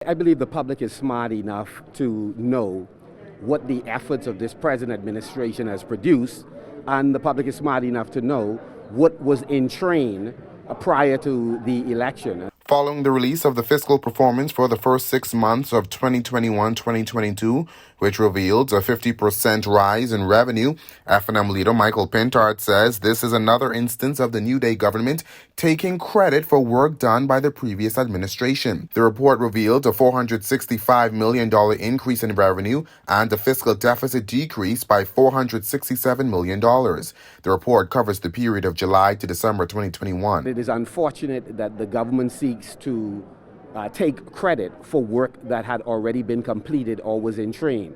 I believe the public is smart enough to know what the efforts of this present administration has produced, and the public is smart enough to know what was in train prior to the election. Following the release of the fiscal performance for the first 6 months of 2021-2022, which revealed a 50% rise in revenue, FNM leader Michael Pintard says this is another instance of the New Day government taking credit for work done by the previous administration. The report revealed a $465 million increase in revenue and a fiscal deficit decrease by $467 million. The report covers the period of July to December 2021. It is unfortunate that the government seeks to take credit for work that had already been completed or was in train.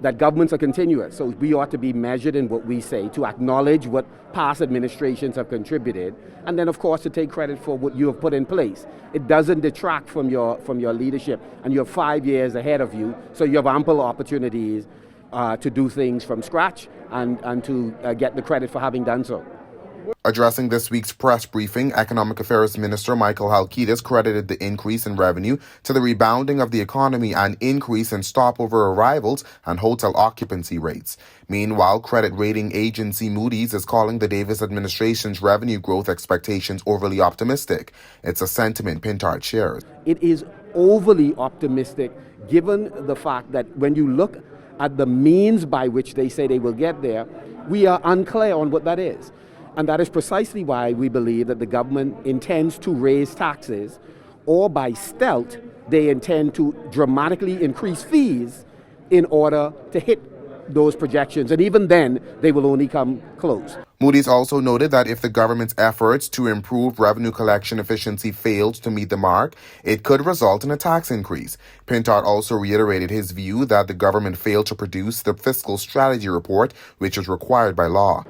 That governments are continuous, so we ought to be measured in what we say, to acknowledge what past administrations have contributed, and then of course to take credit for what you have put in place. It doesn't detract from your leadership, and you have 5 years ahead of you, so you have ample opportunities to do things from scratch and to get the credit for having done so. Addressing this week's press briefing, Economic Affairs Minister Michael Halkitis credited the increase in revenue to the rebounding of the economy and increase in stopover arrivals and hotel occupancy rates. Meanwhile, credit rating agency Moody's is calling the Davis administration's revenue growth expectations overly optimistic. It's a sentiment Pintard shares. It is overly optimistic given the fact that when you look at the means by which they say they will get there, we are unclear on what that is. And that is precisely why we believe that the government intends to raise taxes, or by stealth, they intend to dramatically increase fees in order to hit those projections. And even then, they will only come close. Moody's also noted that if the government's efforts to improve revenue collection efficiency failed to meet the mark, it could result in a tax increase. Pintard also reiterated his view that the government failed to produce the fiscal strategy report, which is required by law.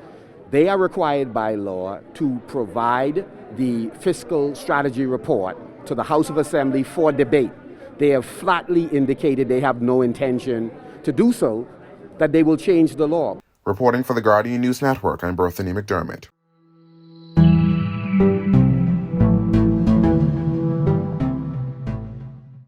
They are required by law to provide the fiscal strategy report to the House of Assembly for debate. They have flatly indicated they have no intention to do so, that they will change the law. Reporting for the Guardian News Network, I'm Berthany McDermott.